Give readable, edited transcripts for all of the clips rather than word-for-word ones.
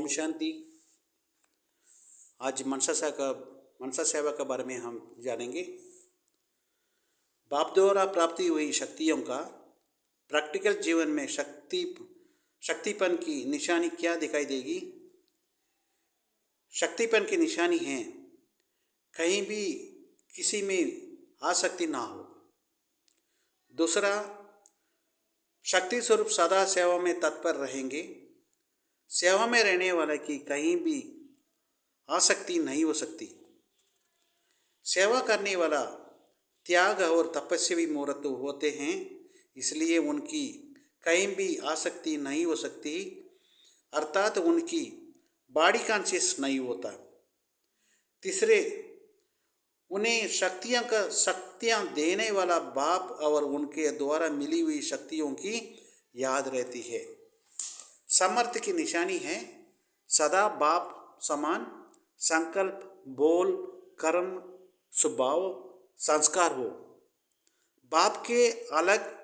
ओम शांति। आज मनसा सेवा के बारे में हम जानेंगे। बाप द्वारा प्राप्ति हुई शक्तियों का प्रैक्टिकल जीवन में शक्तिपन की निशानी क्या दिखाई देगी। शक्तिपन की निशानी है कहीं भी किसी में आसक्ति ना हो। दूसरा, शक्ति स्वरूप सदा सेवा में तत्पर रहेंगे। सेवा में रहने वाले की कहीं भी आसक्ति नहीं हो सकती। सेवा करने वाला त्याग और तपस्वी मूर्त होते हैं, इसलिए उनकी कहीं भी आसक्ति नहीं हो सकती, अर्थात उनकी बॉडी कॉन्शियस नहीं होता। तीसरे, उन्हें शक्तियाँ देने वाला बाप और उनके द्वारा मिली हुई शक्तियों की याद रहती है। समर्थ की निशानी है सदा बाप समान संकल्प, बोल, कर्म, स्वभाव, संस्कार हो। बाप के अलग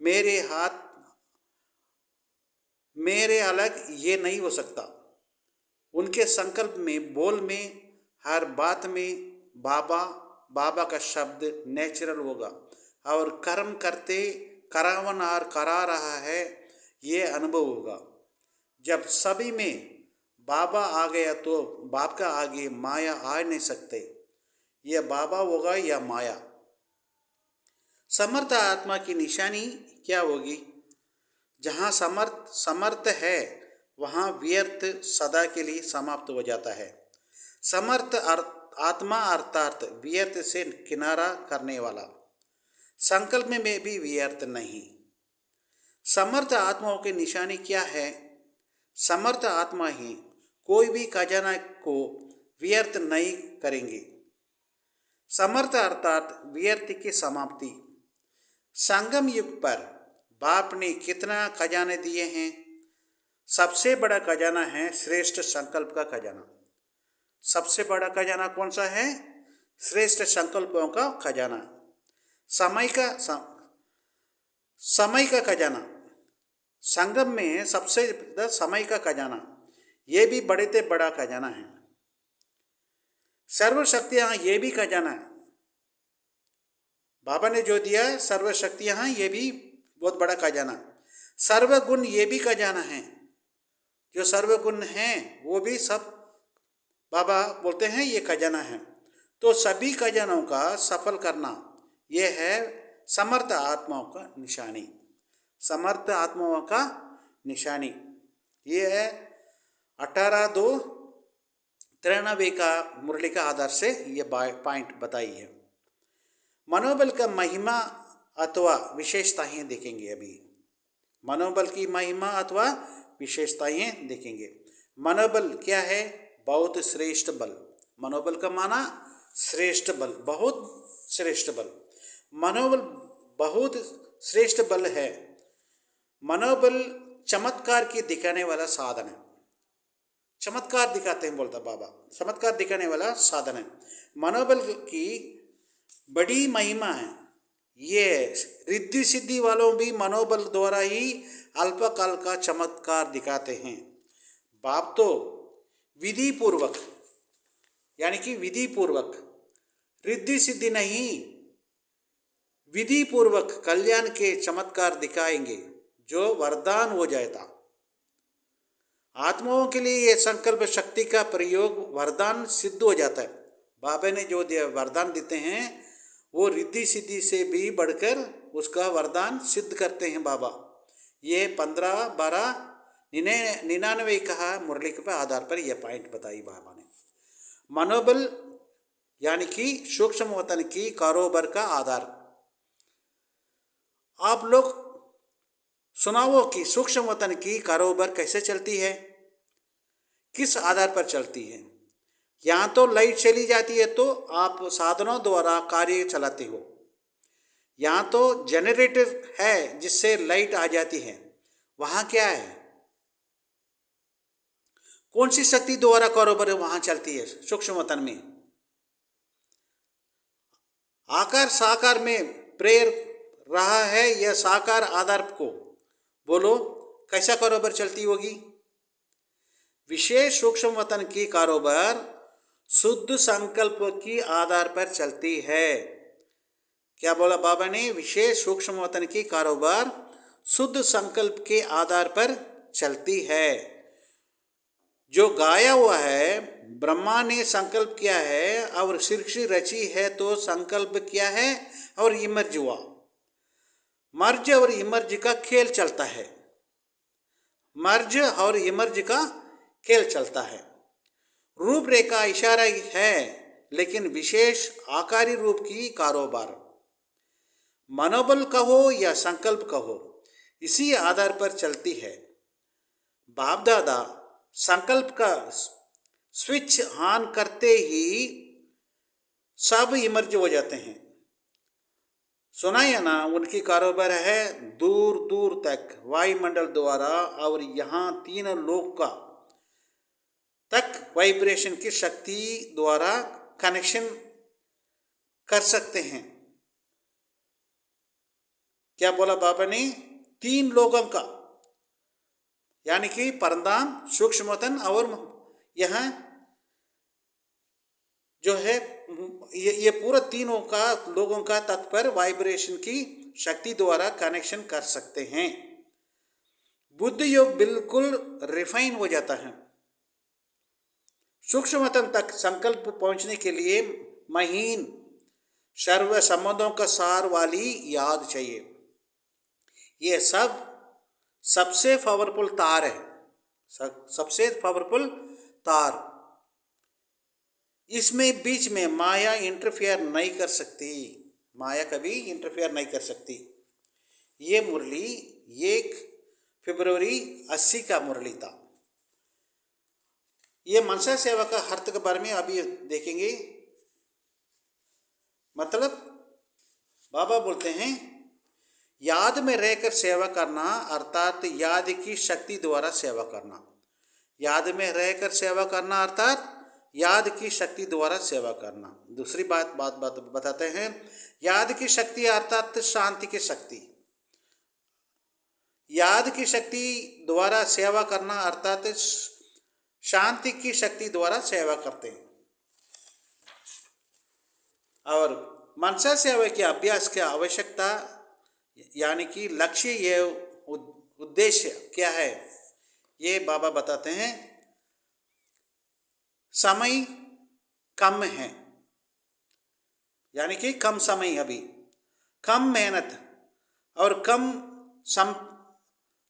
मेरे अलग ये नहीं हो सकता। उनके संकल्प में, बोल में, हर बात में बाबा का शब्द नेचुरल होगा और कर्म करते करावन और करा रहा है ये अनुभव होगा। जब सभी में बाबा आ गया तो बाप का आगे माया आ नहीं सकते। यह बाबा होगा या माया। समर्थ आत्मा की निशानी क्या होगी? जहाँ समर्थ है वहाँ व्यर्थ सदा के लिए समाप्त हो जाता है। समर्थ आत्मा अर्थात व्यर्थ से किनारा करने वाला, संकल्प में भी व्यर्थ नहीं। समर्थ आत्माओं की निशानी क्या है? समर्थ आत्मा ही कोई भी खजाना को व्यर्थ नहीं करेंगे। समर्थ अर्थात व्यर्थ की समाप्ति। संगम युग पर बाप ने कितना खजाने दिए हैं? सबसे बड़ा खजाना है श्रेष्ठ संकल्प का खजाना। सबसे बड़ा खजाना कौन सा है? श्रेष्ठ संकल्पों का खजाना। समय का खजाना। संगम में सबसे समय का खजाना, ये भी बड़े से बड़ा खजाना है। सर्वशक्तियाँ ये भी खजाना है। बाबा ने जो दिया सर्वशक्तियाँ ये भी बहुत बड़ा खजाना। सर्वगुण ये भी खजाना है। जो सर्वगुण हैं वो भी सब बाबा बोलते हैं ये खजाना है। तो सभी खजानों का सफल करना ये है समर्थ आत्माओं का निशानी। समर्थ आत्माओं का निशानी ये है 18-2-93 का मुरली का आधार से ये पॉइंट बताई है। मनोबल का महिमा अथवा विशेषताएं देखेंगे। अभी मनोबल की महिमा अथवा विशेषताएं देखेंगे। मनोबल क्या है? बहुत श्रेष्ठ बल। मनोबल का माना श्रेष्ठ बल, बहुत श्रेष्ठ बल। मनोबल बहुत श्रेष्ठ बल है। मनोबल चमत्कार की दिखाने वाला साधन है। चमत्कार दिखाते हैं बोलता बाबा, चमत्कार दिखाने वाला साधन है। मनोबल की बड़ी महिमा है। ये रिद्धि सिद्धि वालों भी मनोबल द्वारा ही अल्पकाल का चमत्कार दिखाते हैं। बाप तो विधि पूर्वक, यानी कि विधि पूर्वक, रिद्धि सिद्धि नहीं, विधि पूर्वक कल्याण के चमत्कार दिखाएंगे जो वरदान हो जाएगा। आत्माओं के लिए यह संकल्प शक्ति का प्रयोग वरदान सिद्ध हो जाता है। बाबा ने जो वरदान देते हैं वो रिद्धि सिद्धि से भी बढ़कर उसका वरदान सिद्ध करते हैं बाबा। ये 15-12-99 कहा मुरली के आधार पर यह पॉइंट बताई बाबा ने। मनोबल यानी कि सूक्ष्म वतन की कारोबार का आधार। आप लोग सुनाओ कि सूक्ष्म वतन की कारोबार कैसे चलती है, किस आधार पर चलती है। यहाँ तो लाइट चली जाती है तो आप साधनों द्वारा कार्य चलाते हो। यहाँ तो जनरेटर है जिससे लाइट आ जाती है। वहाँ क्या है? कौन सी शक्ति द्वारा कारोबार वहाँ चलती है? सूक्ष्म वतन में आकार साकार में प्रेयर रहा है या साकार आधार को बोलो कैसा कारोबार चलती होगी? विशेष सूक्ष्म वतन की कारोबार शुद्ध संकल्प की आधार पर चलती है। क्या बोला बाबा ने? विशेष सूक्ष्म वतन की कारोबार शुद्ध संकल्प के आधार पर चलती है। जो गाया हुआ है, ब्रह्मा ने संकल्प किया है और सृष्टि रची है, तो संकल्प किया है और इमर्ज हुआ। मर्ज और इमर्ज का खेल चलता है। मर्ज और इमर्ज का खेल चलता है। रूपरेखा इशारा है, लेकिन विशेष आकारी रूप की कारोबार। मनोबल कहो या संकल्प कहो, इसी आधार पर चलती है। बाप दादा संकल्प का स्विच ऑन करते ही सब इमर्ज हो जाते हैं। सुना है ना, उनकी कारोबार है दूर दूर तक वायुमंडल द्वारा, और यहाँ 3 लोक का तक वाइब्रेशन की शक्ति द्वारा कनेक्शन कर सकते हैं। क्या बोला बाबा ने? 3 लोगों का, यानी कि परमधाम, सूक्ष्मवतन और यहाँ जो है ये पूरा तीनों का लोगों का तत्पर वाइब्रेशन की शक्ति द्वारा कनेक्शन कर सकते हैं। बुद्ध योग बिल्कुल रिफाइन हो जाता है। सूक्ष्मतम तक संकल्प पहुंचने के लिए महीन सर्व संबंधों का सार वाली याद चाहिए। ये सब सबसे पावरफुल तार है, सबसे पावरफुल तार। इसमें बीच में माया इंटरफेयर नहीं कर सकती। माया कभी इंटरफेयर नहीं कर सकती। ये मुरली 1 फरवरी 80 का मुरली था। ये मनसा सेवा का अर्थ के बारे में अभी देखेंगे। मतलब बाबा बोलते हैं, याद में रहकर सेवा करना, अर्थात याद की शक्ति द्वारा सेवा करना। याद में रहकर सेवा करना अर्थात याद की शक्ति द्वारा सेवा करना। दूसरी बात बताते हैं, याद की शक्ति अर्थात शांति की शक्ति। याद की शक्ति द्वारा सेवा करना अर्थात शांति की शक्ति द्वारा सेवा करते हैं। और मनसा सेवा के अभ्यास की आवश्यकता, यानी कि लक्ष्य, ये उद्देश्य क्या है, ये बाबा बताते हैं। समय कम है, यानी कि कम समय, अभी कम मेहनत और कम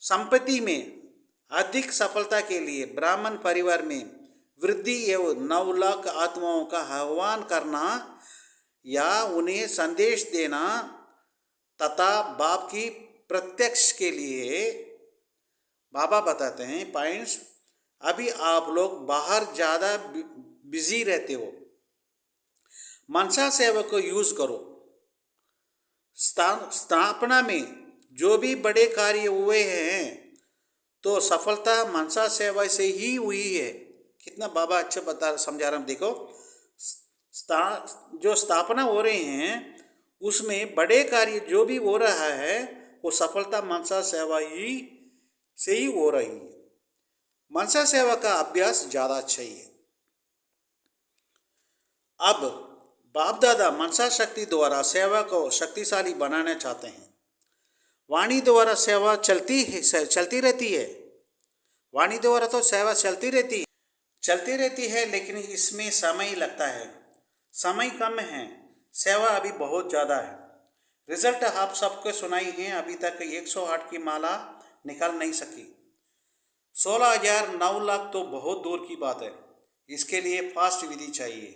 संपत्ति में अधिक सफलता के लिए ब्राह्मण परिवार में वृद्धि एवं 9 लाख आत्माओं का आह्वान करना या उन्हें संदेश देना तथा बाप की प्रत्यक्ष के लिए बाबा बताते हैं पॉइंट्स। अभी आप लोग बाहर ज़्यादा बिजी रहते हो, मनसा सेवा को यूज़ करो। स्थापना में जो भी बड़े कार्य हुए हैं तो सफलता मनसा सेवा से ही हुई है। कितना बाबा अच्छा समझा रहा हूँ। देखो, जो स्थापना हो रहे हैं उसमें बड़े कार्य जो भी हो रहा है वो सफलता मनसा सेवा ही से ही हो रही है। मनसा सेवा का अभ्यास ज़्यादा चाहिए। अब बाप दादा मनसा शक्ति द्वारा सेवा को शक्तिशाली बनाना चाहते हैं। वाणी द्वारा सेवा चलती रहती है। वाणी द्वारा तो सेवा चलती रहती है, लेकिन इसमें समय लगता है। समय कम है, सेवा अभी बहुत ज़्यादा है। रिजल्ट आप सबको सुनाई है, अभी तक 108 की माला निकाल नहीं सकी। 16,000 9 लाख तो बहुत दूर की बात है। इसके लिए फास्ट विधि चाहिए।